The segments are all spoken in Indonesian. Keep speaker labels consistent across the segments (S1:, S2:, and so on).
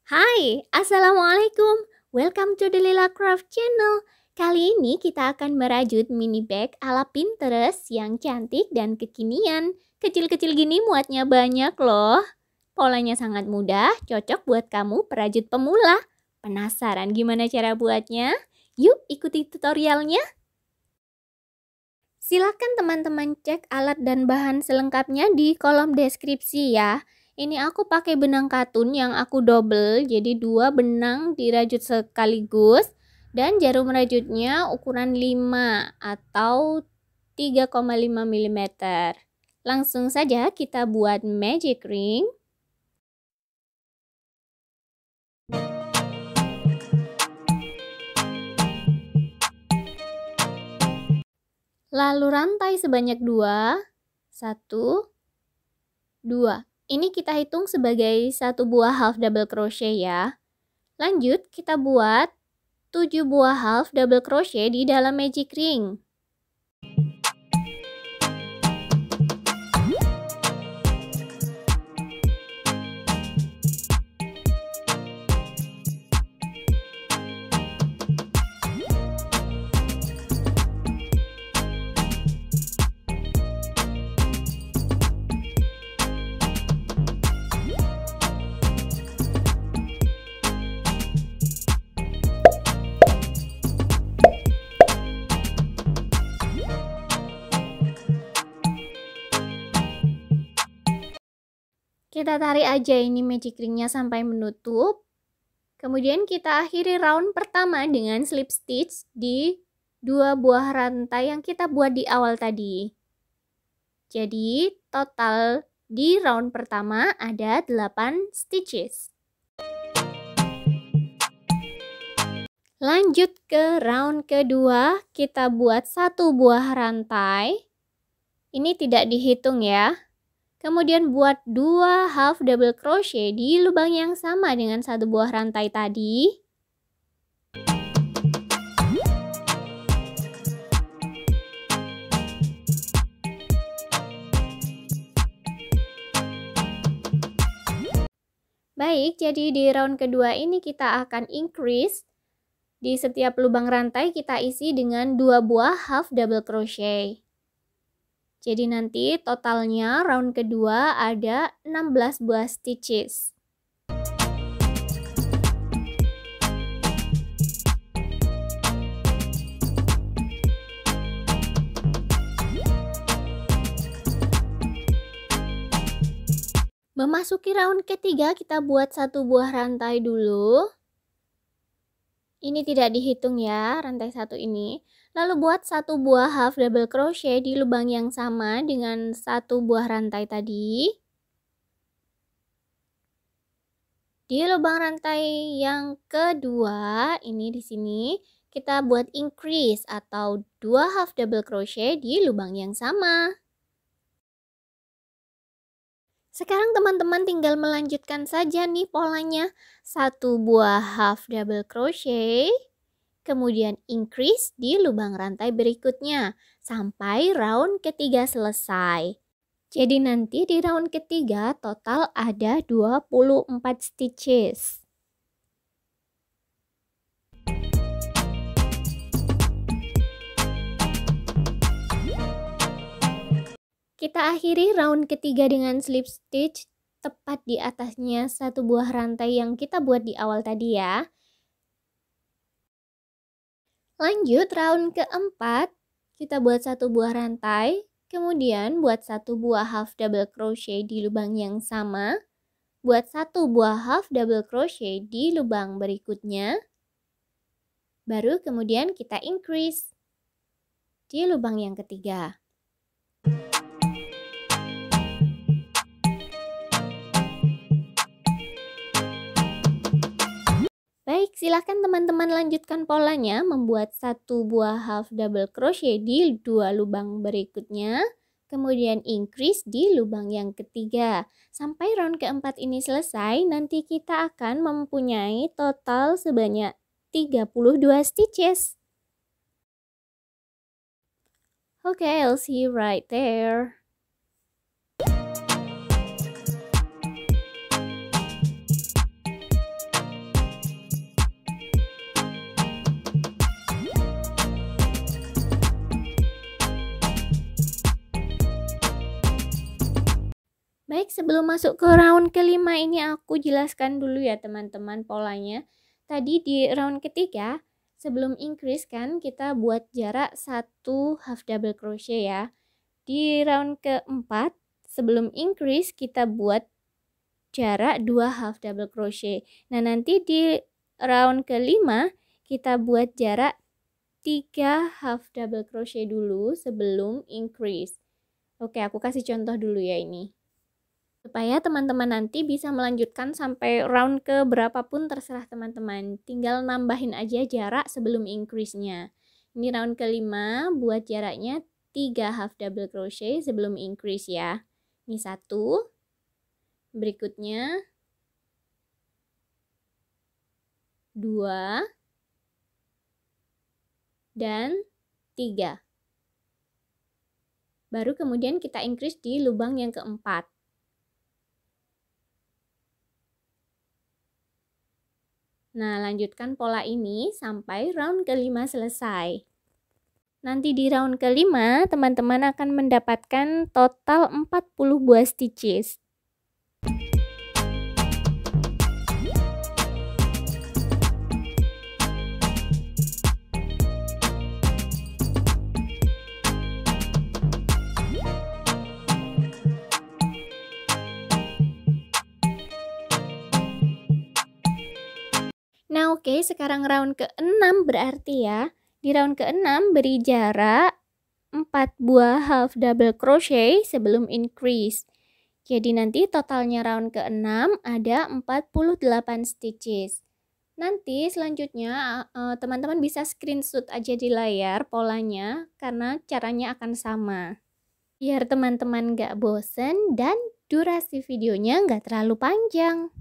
S1: Hai, Assalamualaikum. Welcome to the Lila Craft Channel. Kali ini kita akan merajut mini bag ala Pinterest yang cantik dan kekinian. Kecil-kecil gini muatnya banyak loh. Polanya sangat mudah, cocok buat kamu perajut pemula. Penasaran gimana cara buatnya? Yuk ikuti tutorialnya. Silakan teman-teman cek alat dan bahan selengkapnya di kolom deskripsi ya. Ini aku pakai benang katun yang aku double, jadi 2 benang dirajut sekaligus. Dan jarum rajutnya ukuran 5 atau 3,5 mm. Langsung saja kita buat magic ring. Lalu rantai sebanyak 2, 1, 2. Ini kita hitung sebagai satu buah half double crochet ya. Lanjut kita buat 7 buah half double crochet di dalam magic ring. Kita tarik aja ini magic ringnya sampai menutup. Kemudian kita akhiri round pertama dengan slip stitch di 2 buah rantai yang kita buat di awal tadi. Jadi total di round pertama ada 8 stitches. Lanjut ke round kedua, kita buat 1 buah rantai. Ini tidak dihitung ya. Kemudian buat 2 half double crochet di lubang yang sama dengan 1 buah rantai tadi. Baik, jadi di round kedua ini kita akan increase. Di setiap lubang rantai kita isi dengan 2 buah half double crochet. Jadi nanti totalnya round kedua ada 16 buah stitches. Memasuki round ketiga kita buat 1 buah rantai dulu. Ini tidak dihitung ya, rantai 1 ini. Lalu buat 1 buah half double crochet di lubang yang sama dengan 1 buah rantai tadi. Di lubang rantai yang kedua, ini di sini kita buat increase atau 2 half double crochet di lubang yang sama. Sekarang teman-teman tinggal melanjutkan saja nih polanya. 1 buah half double crochet, kemudian increase di lubang rantai berikutnya sampai round ketiga selesai. Jadi nanti di round ketiga total ada 24 stitches. Kita akhiri round ketiga dengan slip stitch tepat di atasnya 1 buah rantai yang kita buat di awal tadi ya. Lanjut round keempat, kita buat 1 buah rantai, kemudian buat 1 buah half double crochet di lubang yang sama, buat 1 buah half double crochet di lubang berikutnya, baru kemudian kita increase di lubang yang ketiga. Baik, silahkan teman-teman lanjutkan polanya membuat 1 buah half double crochet di 2 lubang berikutnya, kemudian increase di lubang yang ketiga. Sampai round keempat ini selesai, nanti kita akan mempunyai total sebanyak 32 stitches. Okay, I'll see you right there. sebelum masuk ke round kelima ini aku jelaskan dulu ya teman-teman polanya. Tadi di round ketiga sebelum increase kan kita buat jarak 1 half double crochet ya. Di round keempat sebelum increase kita buat jarak 2 half double crochet. Nah nanti di round kelima kita buat jarak 3 half double crochet dulu sebelum increase. Oke, aku kasih contoh dulu ya ini. Supaya teman-teman nanti bisa melanjutkan sampai round ke berapapun terserah teman-teman. Tinggal nambahin aja jarak sebelum increase-nya. Ini round kelima, buat jaraknya 3 half double crochet sebelum increase ya. Ini 1. Berikutnya 2 dan 3. Baru kemudian kita increase di lubang yang keempat. Nah, lanjutkan pola ini sampai round kelima selesai. Nanti di round kelima, teman-teman akan mendapatkan total 40 buah stitches. Nah oke, sekarang round ke-6 berarti ya. Di round ke-6 beri jarak 4 buah half double crochet sebelum increase. Jadi nanti totalnya round ke-6 ada 48 stitches. Nanti selanjutnya teman-teman bisa screenshot aja di layar polanya karena caranya akan sama. Biar teman-teman gak bosen dan durasi videonya gak terlalu panjang.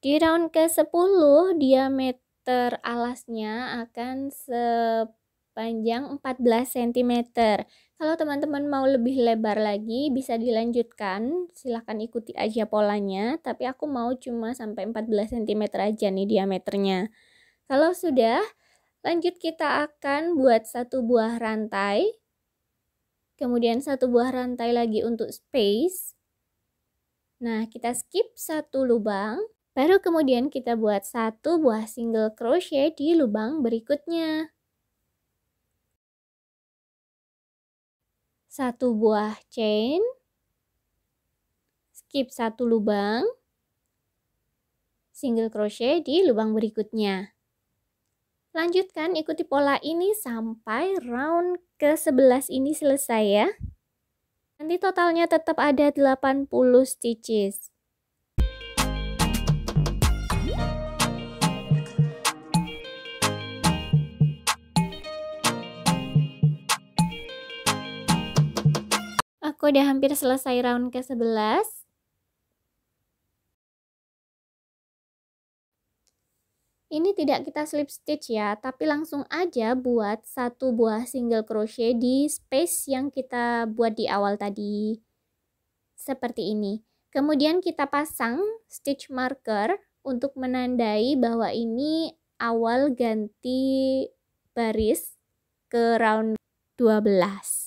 S1: Di round ke-10 diameter alasnya akan sepanjang 14 cm. Kalau teman-teman mau lebih lebar lagi bisa dilanjutkan, silahkan ikuti aja polanya, tapi aku mau cuma sampai 14 cm aja nih diameternya. Kalau sudah, lanjut kita akan buat 1 buah rantai, kemudian 1 buah rantai lagi untuk space. Nah, kita skip 1 lubang. Baru kemudian kita buat 1 buah single crochet di lubang berikutnya. 1 buah chain. Skip 1 lubang. Single crochet di lubang berikutnya. Lanjutkan ikuti pola ini sampai round ke-11 ini selesai ya. Nanti totalnya tetap ada 80 stitches. Aku udah hampir selesai round ke-11. Ini tidak kita slip stitch ya, tapi langsung aja buat 1 buah single crochet di space yang kita buat di awal tadi. Seperti ini. Kemudian kita pasang stitch marker untuk menandai bahwa ini awal ganti baris ke round 12.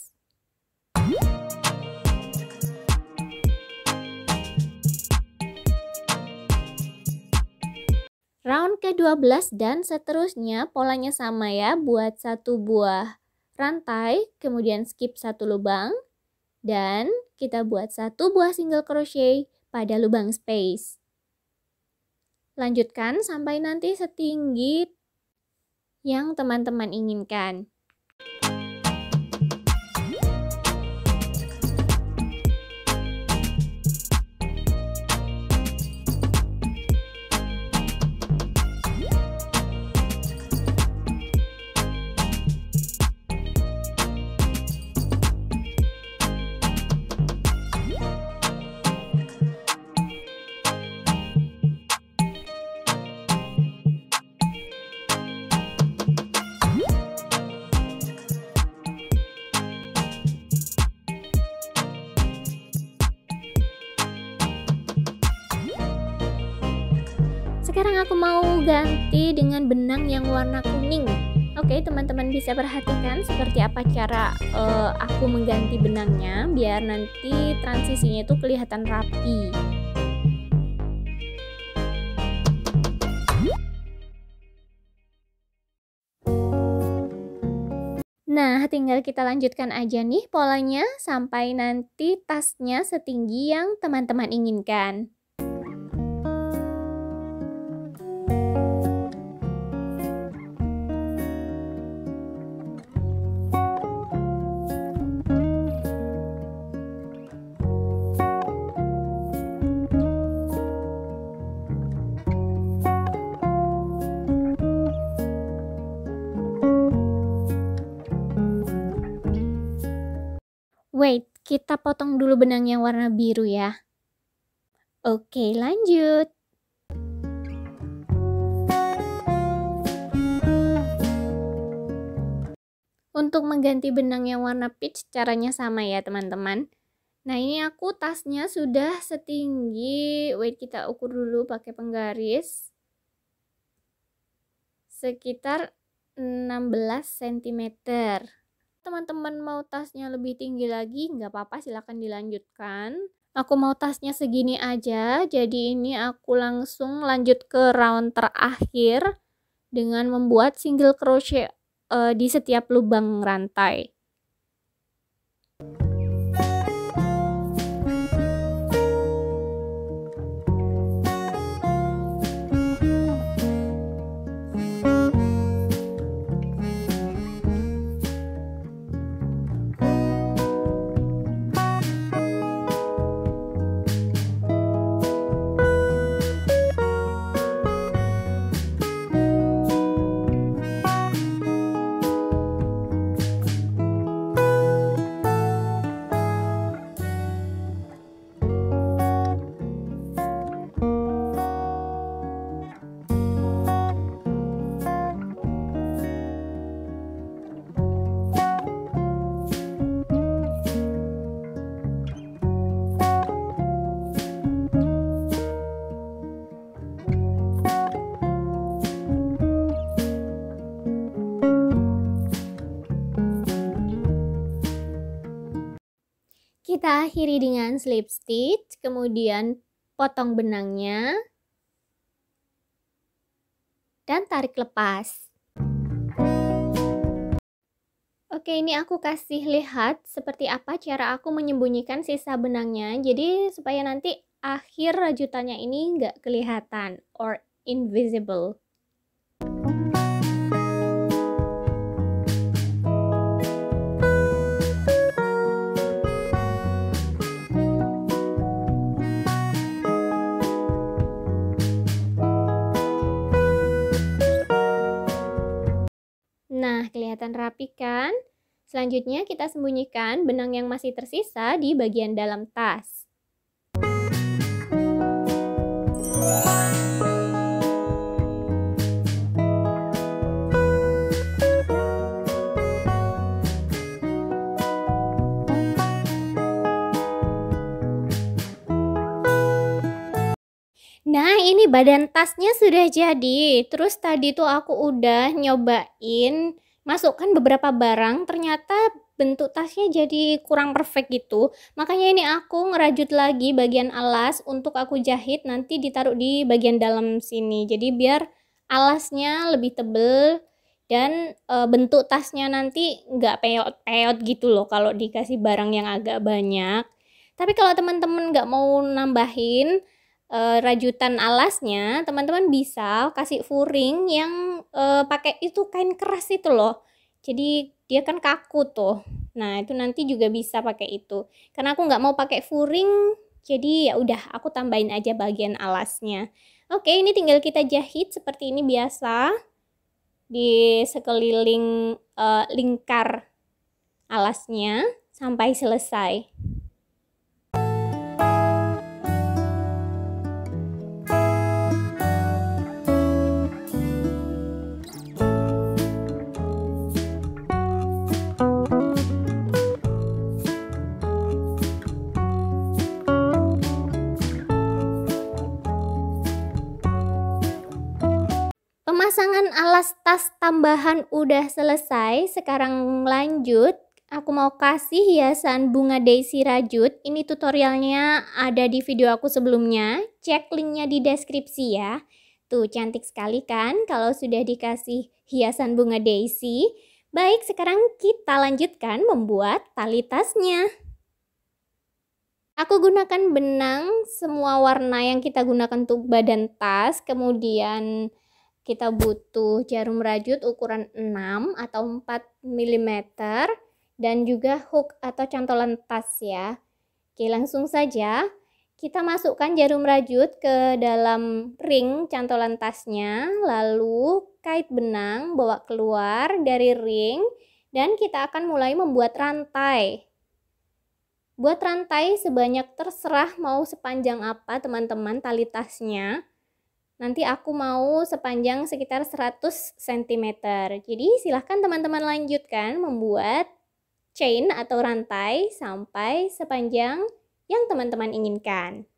S1: Round ke-12 dan seterusnya polanya sama ya, buat 1 buah rantai, kemudian skip 1 lubang, dan kita buat 1 buah single crochet pada lubang space. Lanjutkan sampai nanti setinggi yang teman-teman inginkan. ganti dengan benang yang warna kuning. Oke, teman-teman bisa perhatikan seperti apa cara aku mengganti benangnya biar nanti transisinya itu kelihatan rapi. Nah, tinggal kita lanjutkan aja nih polanya sampai nanti tasnya setinggi yang teman-teman inginkan. Wait, kita potong dulu benang yang warna biru ya. Oke, lanjut. Untuk mengganti benang yang warna peach caranya sama ya teman-teman. Nah ini aku tasnya sudah setinggi, wait kita ukur dulu pakai penggaris. Sekitar 16 cm. Teman-teman mau tasnya lebih tinggi lagi nggak apa-apa, silahkan dilanjutkan. Aku mau tasnya segini aja, jadi ini aku langsung lanjut ke round terakhir dengan membuat single crochet di setiap lubang rantai. Kita akhiri dengan slip stitch, kemudian potong benangnya dan tarik lepas. Oke, ini aku kasih lihat seperti apa cara aku menyembunyikan sisa benangnya, jadi supaya nanti akhir rajutannya ini nggak kelihatan or invisible. Nah, kelihatan rapi kan? Selanjutnya kita sembunyikan benang yang masih tersisa di bagian dalam tas. Nah, ini badan tasnya sudah jadi. Terus tadi tuh aku udah nyobain masukkan beberapa barang, ternyata bentuk tasnya jadi kurang perfect gitu. Makanya ini aku ngerajut lagi bagian alas untuk aku jahit nanti ditaruh di bagian dalam sini. Jadi biar alasnya lebih tebel dan bentuk tasnya nanti nggak peot-peot gitu loh kalau dikasih barang yang agak banyak. Tapi kalau teman-teman nggak mau nambahin rajutan alasnya, teman-teman bisa kasih furing yang pakai itu kain keras itu loh. Jadi dia kan kaku tuh. Nah itu nanti juga bisa pakai itu. Karena aku nggak mau pakai furing, jadi ya udah aku tambahin aja bagian alasnya. Oke, ini tinggal kita jahit seperti ini biasa di sekeliling lingkar alasnya sampai selesai. Pemasangan alas tas tambahan udah selesai. Sekarang lanjut. Aku mau kasih hiasan bunga daisy rajut. Ini tutorialnya ada di video aku sebelumnya. Cek linknya di deskripsi ya. Tuh cantik sekali kan kalau sudah dikasih hiasan bunga daisy. Baik, sekarang kita lanjutkan membuat tali tasnya. Aku gunakan benang semua warna yang kita gunakan untuk badan tas. Kemudian kita butuh jarum rajut ukuran 6 atau 4 mm dan juga hook atau cantolan tas ya. Oke, langsung saja kita masukkan jarum rajut ke dalam ring cantolan tasnya, lalu kait benang bawa keluar dari ring dan kita akan mulai membuat rantai. Buat rantai sebanyak terserah mau sepanjang apa teman-teman tali tasnya. Nanti aku mau sepanjang sekitar 100 cm. Jadi silahkan teman-teman lanjutkan membuat chain atau rantai sampai sepanjang yang teman-teman inginkan.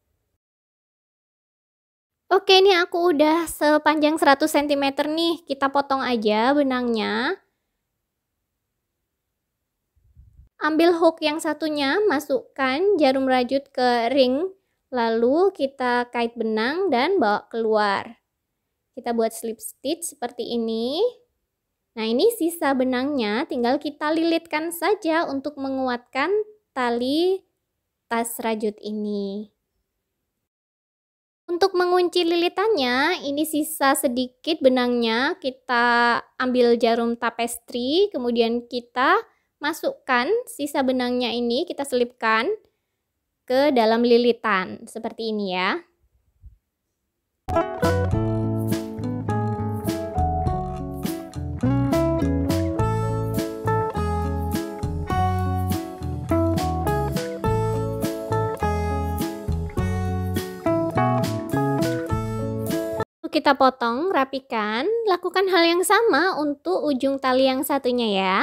S1: Oke, ini aku udah sepanjang 100 cm nih. Kita potong aja benangnya. Ambil hook yang satunya, masukkan jarum rajut ke ring. Lalu kita kait benang dan bawa keluar. Kita buat slip stitch seperti ini. Nah, ini sisa benangnya tinggal kita lilitkan saja untuk menguatkan tali tas rajut ini. Untuk mengunci lilitannya, ini sisa sedikit benangnya. Kita ambil jarum tapestri, kemudian kita masukkan sisa benangnya ini, kita selipkan ke dalam lilitan seperti ini ya. Kita potong, rapikan, lakukan hal yang sama untuk ujung tali yang satunya ya.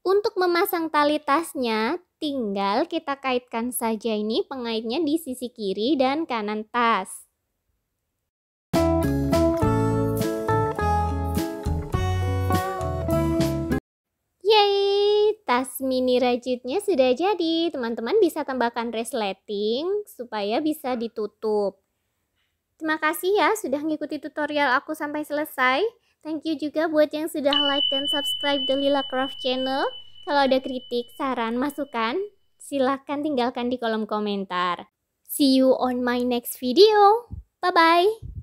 S1: Untuk memasang tali tasnya, tinggal kita kaitkan saja ini pengaitnya di sisi kiri dan kanan tas. Yeay, tas mini rajutnya sudah jadi. Teman-teman bisa tambahkan resleting supaya bisa ditutup. Terima kasih ya sudah ngikuti tutorial aku sampai selesai. Thank you juga buat yang sudah like dan subscribe The Lila Craft Channel. Kalau ada kritik, saran, masukan, silahkan tinggalkan di kolom komentar. See you on my next video. Bye-bye.